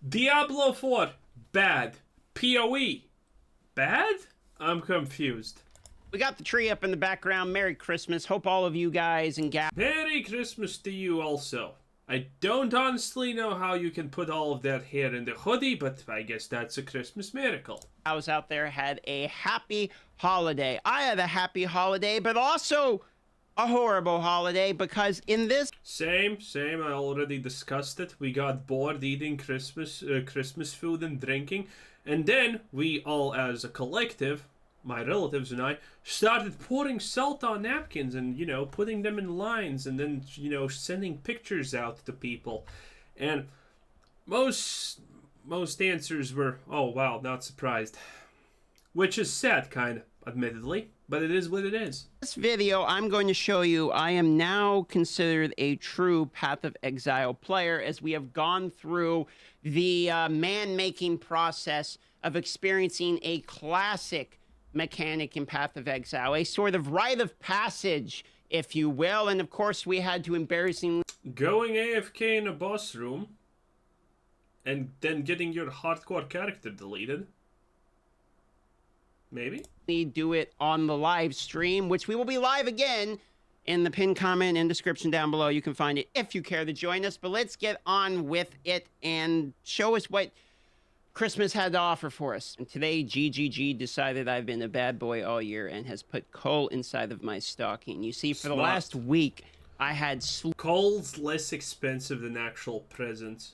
Diablo 4, bad. PoE, bad? I'm confused. We got the tree up in the background. Merry Christmas. Hope all of you guys and gals Merry Christmas to you also. I don't honestly know how you can put all of that hair in the hoodie, but I guess that's a Christmas miracle. out there had a happy holiday. I had a happy holiday, but also a horrible holiday because in this Same. I already discussed it. We got bored eating Christmas food and drinking, and then we all, as a collective, my relatives and I, started pouring salt on napkins and, putting them in lines and then, sending pictures out to people. And most answers were, oh, wow, not surprised. Which is sad, kind of, admittedly, but it is what it is. this video, I'm going to show you I am now considered a true Path of Exile player as we have gone through the man-making process of experiencing a classic mechanic in Path of Exile, a sort of rite of passage, if you will, and of course we had to embarrassingly Going AFK in a boss room and then getting your hardcore character deleted. Maybe? do it on the live stream, which we will be live again in the pinned comment and description down below. You can find it if you care to join us, but let's get on with it and show us what Christmas had to offer for us. And today, GGG decided I've been a bad boy all year and has put coal inside of my stocking. You see, for the last week, I had Coal's less expensive than actual presents.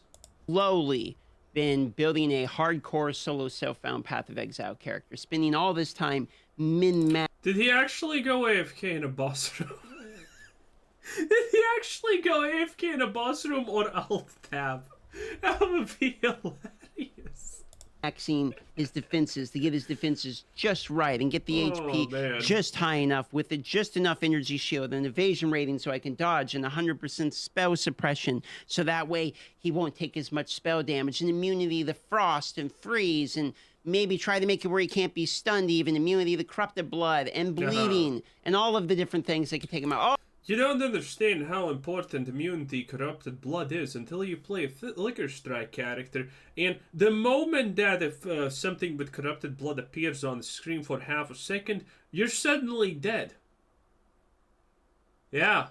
slowly been building a hardcore solo self-found Path of Exile character, spending all this time min-max. Did he actually go AFK in a boss room? Did he actually go AFK in a boss room or alt-tab? That would be hilarious. Maxing his defenses to get his defenses just right and get the HP just high enough with just enough energy shield and evasion rating so I can dodge and 100% spell suppression so that way he won't take as much spell damage and immunity to frost and freeze and maybe try to make it where he can't be stunned, even immunity to corrupted blood and bleeding and all of the different things that can take him out. You don't understand how important immunity corrupted blood is until you play a Liquor Strike character, and the moment that if something with corrupted blood appears on the screen for half a second, you're suddenly dead. Yeah.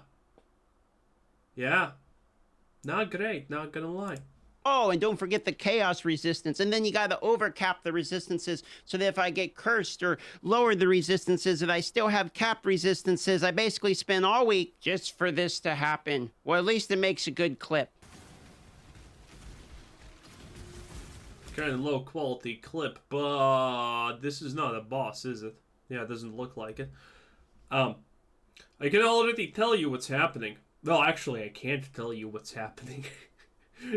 Not great, not gonna lie. Oh, and don't forget the chaos resistance. And then you got to overcap the resistances so that if I get cursed or lower the resistances, that I still have cap resistances. I basically spent all week just for this to happen. Well, at least it makes a good clip. Kind of low quality clip, but this is not a boss, is it? Yeah, it doesn't look like it. I can already tell you what's happening. Well, actually, I can't tell you what's happening.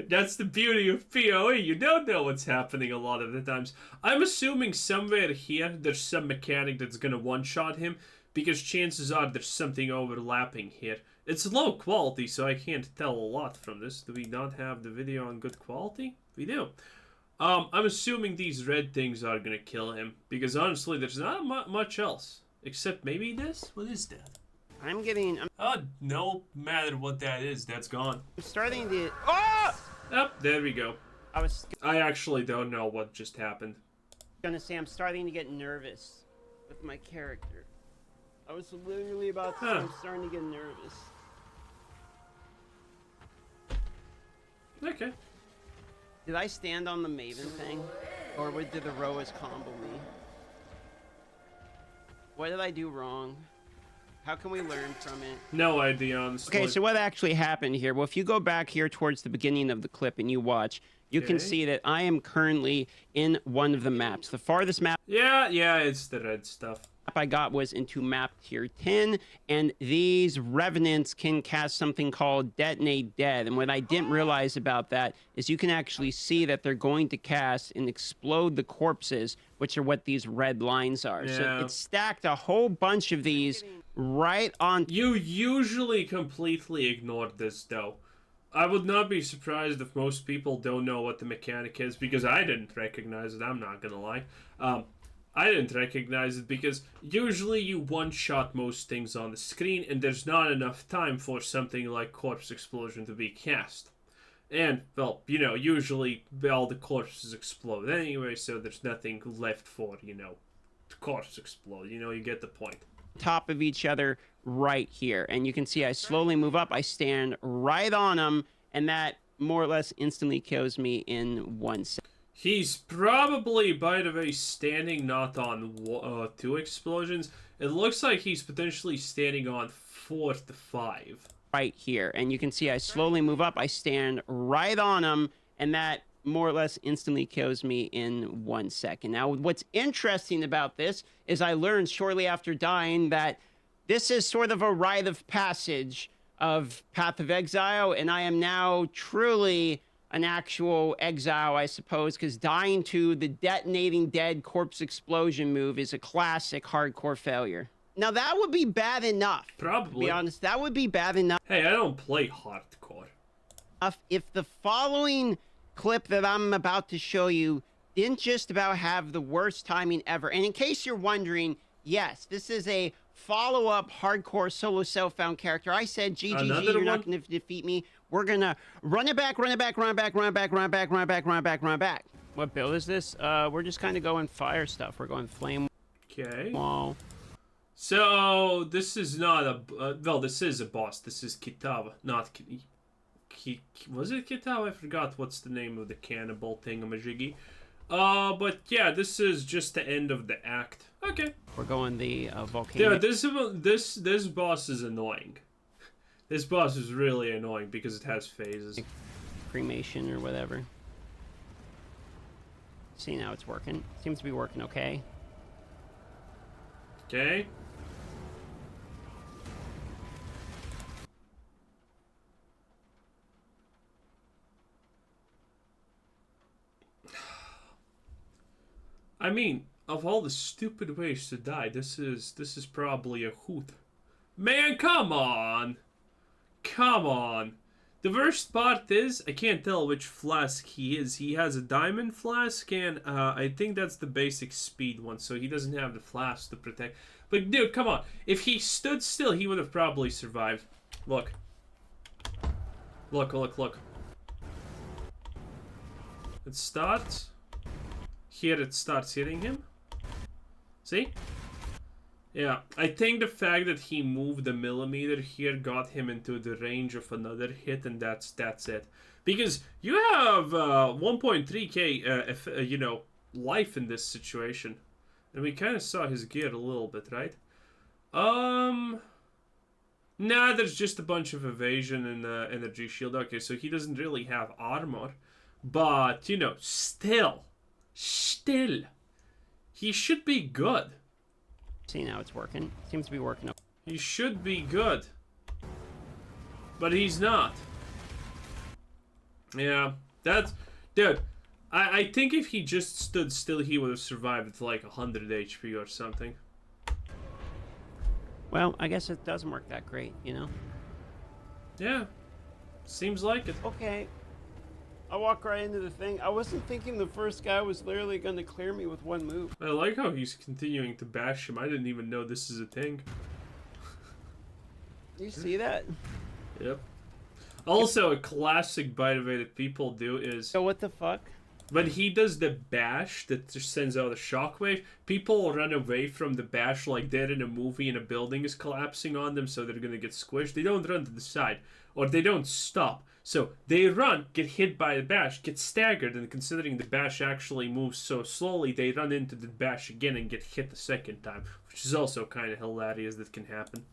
That's the beauty of PoE. You don't know what's happening a lot of the times. I'm assuming somewhere here there's some mechanic that's gonna one-shot him, because chances are there's something overlapping here. It's low quality, so I can't tell a lot from this. Do we not have the video on good quality? We do. I'm assuming these red things are gonna kill him, because honestly there's not much else. Except maybe this? What is that? No matter what that is, that's gone. I'm starting to... Oh! Oh, there we go. I actually don't know what just happened. Gonna say I'm starting to get nervous with my character. I was literally about to say I'm starting to get nervous. Okay. Did I stand on the Maven thing? Or did the Roas combo me? What did I do wrong? How can we learn from it? No idea, honestly. Okay, so what actually happened here? Well, if you go back here towards the beginning of the clip and you watch, you can see that I am currently in one of the maps. The farthest map... Yeah, it's the red stuff. I got was into map tier 10, and these revenants can cast something called Detonate Dead. And what I didn't realize about that is you can actually see that they're going to cast and explode the corpses, which are what these red lines are. Yeah. So it's stacked a whole bunch of these right on... You usually completely ignore this, though. I would not be surprised if most people don't know what the mechanic is, because I didn't recognize it, I'm not gonna lie. I didn't recognize it because usually you one-shot most things on the screen and there's not enough time for something like Corpse Explosion to be cast. And, well, you know, usually all the corpses explode anyway, so there's nothing left for, you know, the corpse explode. You know, you get the point. Top of each other right here. And you can see I slowly move up. I stand right on them, and that more or less instantly kills me in 1 second. He's probably, by the way, standing not on 2 explosions. It looks like he's potentially standing on 4 to 5. Right here. And you can see I slowly move up. I stand right on them, and that more or less instantly kills me in 1 second. Now, what's interesting about this is I learned shortly after dying that this is sort of a rite of passage of Path of Exile, and I am now truly an actual exile, I suppose, because dying to the detonating dead corpse explosion move is a classic hardcore failure. Now, that would be bad enough. Probably. To be honest, that would be bad enough. Hey, I don't play hardcore. If the following clip that I'm about to show you didn't just about have the worst timing ever. And in case you're wondering, yes, this is a follow-up hardcore solo self-found character. I said, GGG, you're not going to defeat me. We're going to run it back, run it back, run it back, run it back, run it back, run it back, run it back, run it back. What build is this? We're just kind of going fire stuff. We're going flame wall. So, this is not a... well, this is a boss. This is Kitava, not... was it Kitava? I forgot what's the name of the cannibal thingamajiggy. But yeah, this is just the end of the act. Okay. We're going the volcano. Yeah, this boss is annoying. This boss is really annoying because it has phases. Cremation or whatever. See, now it's working. Seems to be working okay. Okay. I mean, of all the stupid ways to die, this is probably a hoot. Man, come on! Come on! The worst part is, I can't tell which flask he is. He has a diamond flask, and I think that's the basic speed one, so he doesn't have the flask to protect. But dude, come on. If he stood still, he would have probably survived. Look. Look, look, look. It starts. Here it starts hitting him. See? Yeah, I think the fact that he moved a millimeter here got him into the range of another hit, and that's it. Because you have 1.3k, you know, life in this situation, and we kind of saw his gear a little bit, right? Nah, there's just a bunch of evasion and energy shield. Okay, so he doesn't really have armor, but you know, still, he should be good. See, now it's working. Seems to be working. He should be good. But he's not. Yeah, that's... Dude, I think if he just stood still, he would have survived with like 100 HP or something. Well, I guess it doesn't work that great, you know? Yeah. Seems like it. Okay. I walk right into the thing. I wasn't thinking the first guy was literally going to clear me with one move. I like how he's continuing to bash him. I didn't even know this is a thing. You see that? Yep. Also, a classic, by the way, that people do is... So what the fuck? When he does the bash that just sends out a shockwave, people run away from the bash like they're in a movie and a building is collapsing on them, so they're gonna get squished. They don't run to the side, or they don't stop. So they run, get hit by the bash, get staggered, and considering the bash actually moves so slowly, they run into the bash again and get hit the second time, which is also kind of hilarious. That can happen.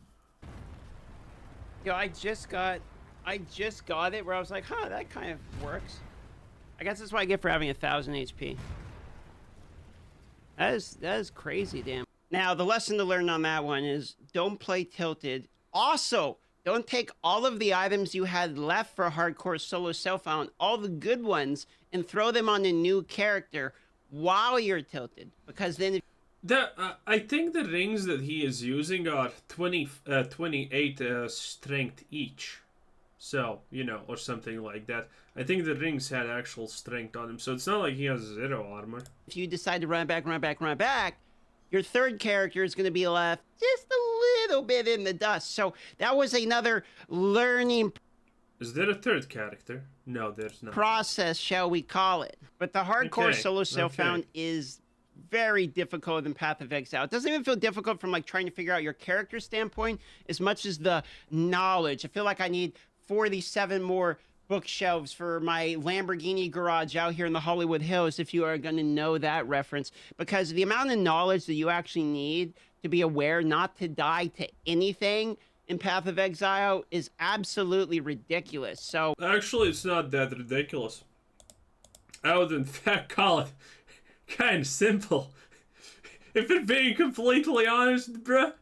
Yo, I just got it where I was like, huh, that kind of works. I guess that's what I get for having 1,000 HP. That is crazy, damn. Now, the lesson to learn on that one is don't play tilted. Also, don't take all of the items you had left for hardcore solo self-found, all the good ones, and throw them on a new character while you're tilted. Because then... I think the rings that he is using are 28 strength each. So, you know, or something like that. I think the rings had actual strength on him, so it's not like he has 0 armor. If you decide to run back, your third character is going to be left just a little bit in the dust. So that was another learning. Is there a third character? No, there's not. Process, shall we call it. But the hardcore Okay, solo self-found okay. is very difficult than Path of Exile. It doesn't even feel difficult from like trying to figure out your character standpoint as much as the knowledge. I feel like I need 47 more bookshelves for my Lamborghini garage out here in the Hollywood Hills, if you are going to know that reference, because the amount of knowledge that you actually need to be aware not to die to anything in Path of Exile is absolutely ridiculous. So Actually, it's not that ridiculous. I would in fact call it kind of simple. If you're being completely honest, bruh.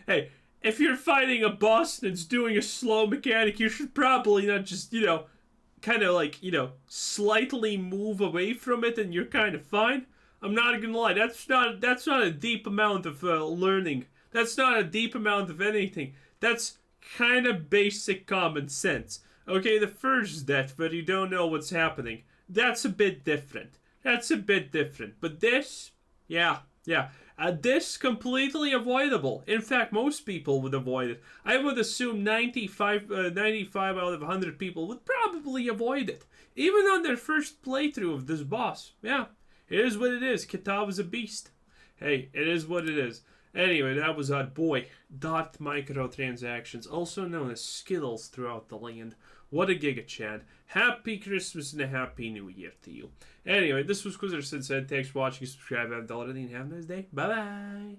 Hey, if you're fighting a boss that's doing a slow mechanic, you should probably not just, kind of like, slightly move away from it and you're kind of fine. I'm not gonna lie, that's not a deep amount of learning. That's not a deep amount of anything. That's kind of basic common sense. Okay, the first death where you don't know what's happening, that's a bit different. But this, yeah. This completely avoidable. In fact, most people would avoid it. I would assume 95 out of 100 people would probably avoid it, even on their first playthrough of this boss. Yeah, it is what it is. Kitava's a beast. Hey, it is what it is. Anyway, that was our boy, dot microtransactions, also known as Skittles throughout the land. What a giga Chad. Happy Christmas and a Happy New Year to you. Anyway, this was Quizzer Said. Thanks for watching. Subscribe if you haven't already, and have a nice day. Bye bye.